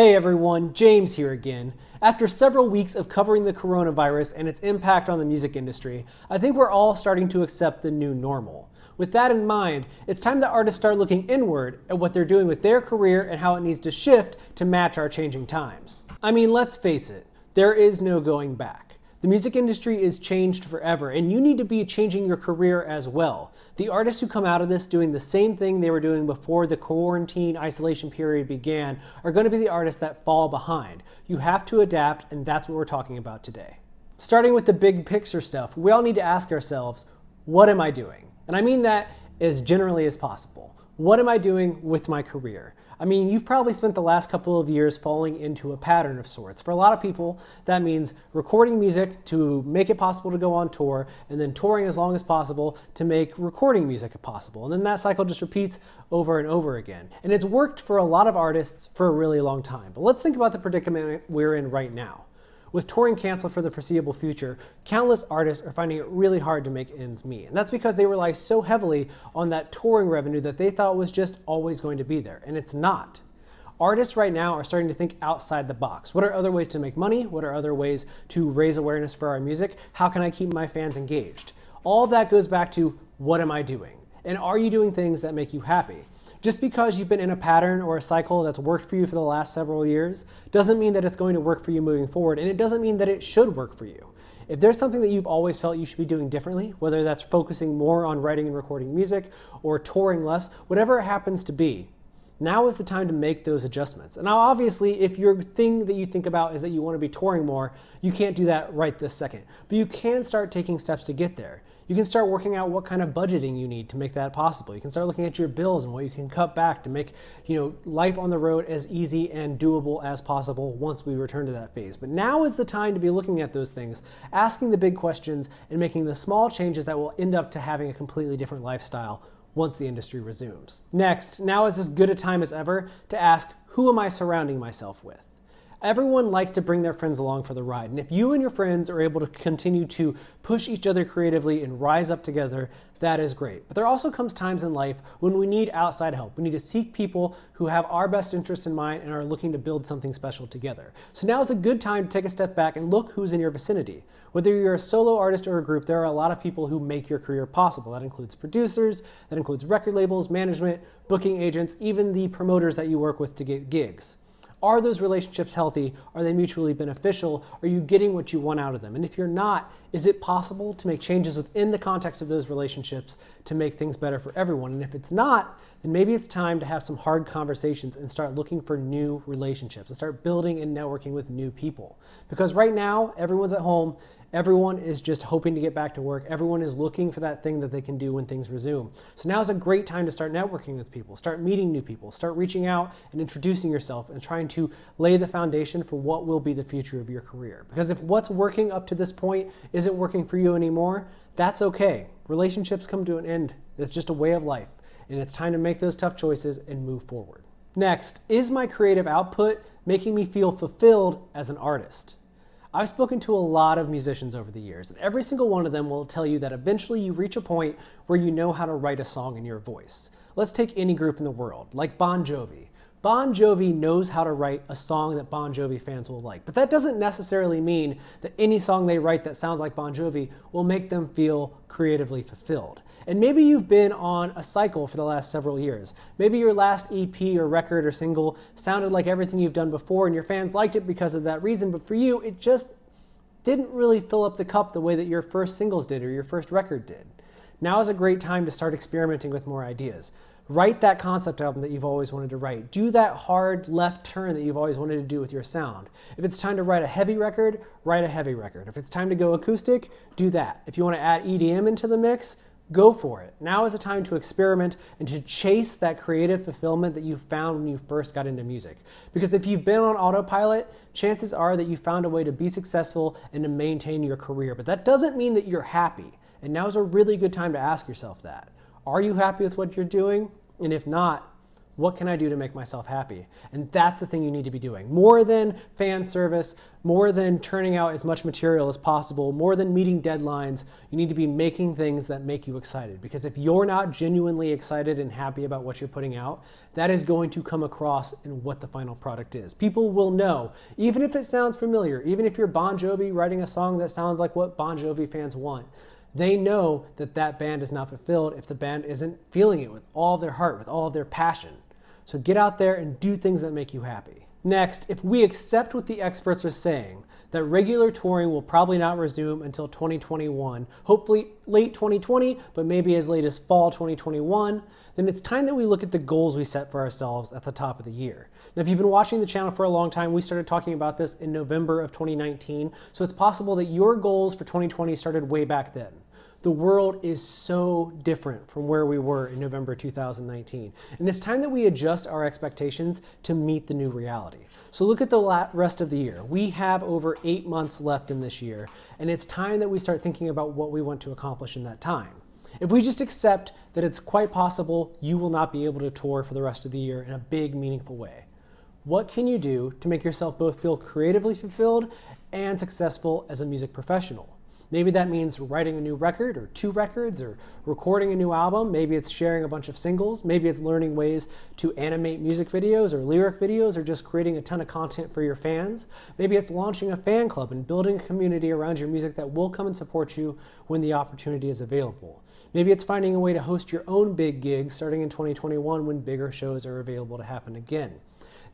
Hey everyone, James here again. After several weeks of covering the coronavirus and its impact on the music industry, I think we're all starting to accept the new normal. With that in mind, it's time that artists start looking inward at what they're doing with their career and how it needs to shift to match our changing times. I mean, let's face it, there is no going back. The music industry is changed forever, and you need to be changing your career as well. The artists who come out of this doing the same thing they were doing before the quarantine isolation period began are going to be the artists that fall behind. You have to adapt, and that's what we're talking about today. Starting with the big picture stuff, we all need to ask ourselves, what am I doing? And I mean that as generally as possible. What am I doing with my career? I mean, you've probably spent the last couple of years falling into a pattern of sorts. For a lot of people, that means recording music to make it possible to go on tour, and then touring as long as possible to make recording music possible. And then that cycle just repeats over and over again. And it's worked for a lot of artists for a really long time. But let's think about the predicament we're in right now. With touring canceled for the foreseeable future, countless artists are finding it really hard to make ends meet. And that's because they rely so heavily on that touring revenue that they thought was just always going to be there. And it's not. Artists right now are starting to think outside the box. What are other ways to make money? What are other ways to raise awareness for our music? How can I keep my fans engaged? All of that goes back to, what am I doing? And are you doing things that make you happy? Just because you've been in a pattern or a cycle that's worked for you for the last several years doesn't mean that it's going to work for you moving forward, and it doesn't mean that it should work for you. If there's something that you've always felt you should be doing differently, whether that's focusing more on writing and recording music or touring less, whatever it happens to be, now is the time to make those adjustments. And now obviously, if your thing that you think about is that you want to be touring more, you can't do that right this second. But you can start taking steps to get there. You can start working out what kind of budgeting you need to make that possible. You can start looking at your bills and what you can cut back to make, life on the road as easy and doable as possible once we return to that phase. But now is the time to be looking at those things, asking the big questions, and making the small changes that will end up to having a completely different lifestyle once the industry resumes. Next, now is as good a time as ever to ask, who am I surrounding myself with? Everyone likes to bring their friends along for the ride, and if you and your friends are able to continue to push each other creatively and rise up together, that is great. But there also comes times in life when we need outside help. We need to seek people who have our best interests in mind and are looking to build something special together. So now is a good time to take a step back and look who's in your vicinity. Whether you're a solo artist or a group, there are a lot of people who make your career possible. That includes producers, that includes record labels, management, booking agents, even the promoters that you work with to get gigs. Are those relationships healthy? Are they mutually beneficial? Are you getting what you want out of them? And if you're not, is it possible to make changes within the context of those relationships to make things better for everyone? And if it's not, then maybe it's time to have some hard conversations and start looking for new relationships and start building and networking with new people. Because right now, everyone's at home. Everyone is just hoping to get back to work. Everyone is looking for that thing that they can do when things resume. So now is a great time to start networking with people, start meeting new people, start reaching out and introducing yourself and trying to lay the foundation for what will be the future of your career. Because if what's working up to this point isn't working for you anymore, that's okay. Relationships come to an end. It's just a way of life. And it's time to make those tough choices and move forward. Next, is my creative output making me feel fulfilled as an artist? I've spoken to a lot of musicians over the years, and every single one of them will tell you that eventually you reach a point where you know how to write a song in your voice. Let's take any group in the world, like Bon Jovi. Bon Jovi knows how to write a song that Bon Jovi fans will like, but that doesn't necessarily mean that any song they write that sounds like Bon Jovi will make them feel creatively fulfilled. And maybe you've been on a cycle for the last several years. Maybe your last EP or record or single sounded like everything you've done before and your fans liked it because of that reason, but for you, it just didn't really fill up the cup the way that your first singles did or your first record did. Now is a great time to start experimenting with more ideas. Write that concept album that you've always wanted to write. Do that hard left turn that you've always wanted to do with your sound. If it's time to write a heavy record, write a heavy record. If it's time to go acoustic, do that. If you want to add EDM into the mix, go for it. Now is the time to experiment and to chase that creative fulfillment that you found when you first got into music. Because if you've been on autopilot, chances are that you found a way to be successful and to maintain your career. But that doesn't mean that you're happy. And now is a really good time to ask yourself that. Are you happy with what you're doing? And if not, What can I do to make myself happy? And that's the thing you need to be doing. More than fan service, more than turning out as much material as possible, more than meeting deadlines, you need to be making things that make you excited. Because if you're not genuinely excited and happy about what you're putting out, that is going to come across in what the final product is. People will know, even if it sounds familiar, even if you're Bon Jovi writing a song that sounds like what Bon Jovi fans want, they know that that band is not fulfilled if the band isn't feeling it with all their heart, with all of their passion. So get out there and do things that make you happy. Next, if we accept what the experts are saying, that regular touring will probably not resume until 2021, hopefully late 2020, but maybe as late as fall 2021, then it's time that we look at the goals we set for ourselves at the top of the year. Now, if you've been watching the channel for a long time, we started talking about this in November of 2019, so it's possible that your goals for 2020 started way back then. The world is so different from where we were in November 2019. And it's time that we adjust our expectations to meet the new reality. So look at the rest of the year. We have over 8 months left in this year, and it's time that we start thinking about what we want to accomplish in that time. If we just accept that it's quite possible you will not be able to tour for the rest of the year in a big, meaningful way, what can you do to make yourself both feel creatively fulfilled and successful as a music professional? Maybe that means writing a new record or 2 records or recording a new album. Maybe it's sharing a bunch of singles. Maybe it's learning ways to animate music videos or lyric videos or just creating a ton of content for your fans. Maybe it's launching a fan club and building a community around your music that will come and support you when the opportunity is available. Maybe it's finding a way to host your own big gigs starting in 2021 when bigger shows are available to happen again.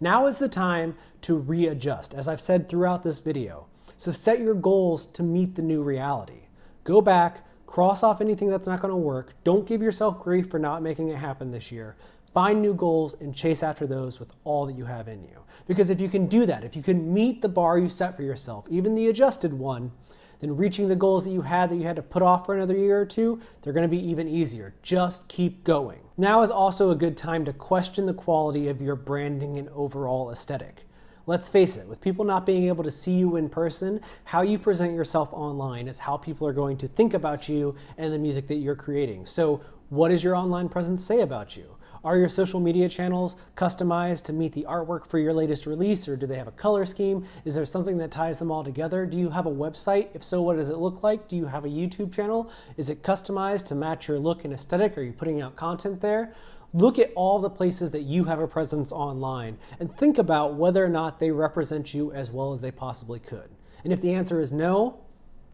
Now is the time to readjust, as I've said throughout this video. So set your goals to meet the new reality. Go back, cross off anything that's not going to work. Don't give yourself grief for not making it happen this year. Find new goals and chase after those with all that you have in you. Because if you can do that, if you can meet the bar you set for yourself, even the adjusted one, then reaching the goals that you had to put off for another year or two, they're going to be even easier. Just keep going. Now is also a good time to question the quality of your branding and overall aesthetic. Let's face it, with people not being able to see you in person, how you present yourself online is how people are going to think about you and the music that you're creating. So what does your online presence say about you? Are your social media channels customized to meet the artwork for your latest release, or do they have a color scheme? Is there something that ties them all together? Do you have a website? If so, what does it look like? Do you have a YouTube channel? Is it customized to match your look and aesthetic? Are you putting out content there? Look at all the places that you have a presence online and think about whether or not they represent you as well as they possibly could. And if the answer is no,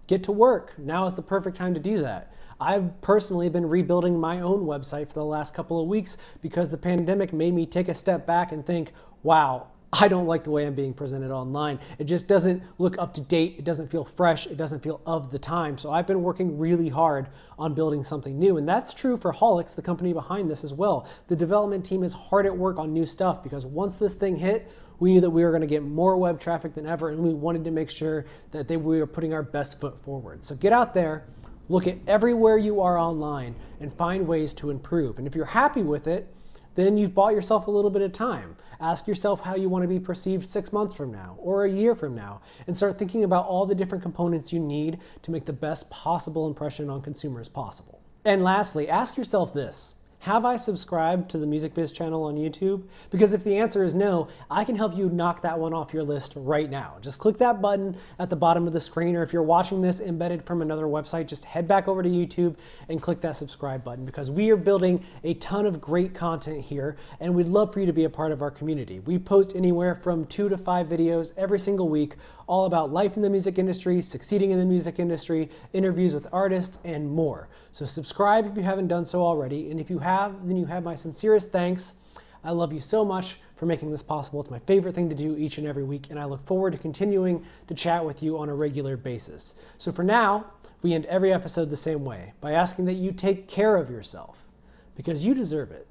get to work. Now is the perfect time to do that. I've personally been rebuilding my own website for the last couple of weeks because the pandemic made me take a step back and think, wow, I don't like the way I'm being presented online. It just doesn't look up to date. It doesn't feel fresh. It doesn't feel of the time. So I've been working really hard on building something new. And that's true for Holix, the company behind this as well. The development team is hard at work on new stuff because once this thing hit, we knew that we were going to get more web traffic than ever, and we wanted to make sure that we were putting our best foot forward. So get out there, look at everywhere you are online, and find ways to improve. And if you're happy with it, then you've bought yourself a little bit of time. Ask yourself how you want to be perceived 6 months from now or a year from now, and start thinking about all the different components you need to make the best possible impression on consumers possible. And lastly, ask yourself this: have I subscribed to the Music Biz channel on YouTube? Because if the answer is no, I can help you knock that one off your list right now. Just click that button at the bottom of the screen, or if you're watching this embedded from another website, just head back over to YouTube and click that subscribe button, because we are building a ton of great content here, and we'd love for you to be a part of our community. We post anywhere from 2 to 5 videos every single week, all about life in the music industry, succeeding in the music industry, interviews with artists, and more. So subscribe if you haven't done so already, and if you have, then you have my sincerest thanks. I love you so much for making this possible. It's my favorite thing to do each and every week, and I look forward to continuing to chat with you on a regular basis. So for now, we end every episode the same way, by asking that you take care of yourself, because you deserve it.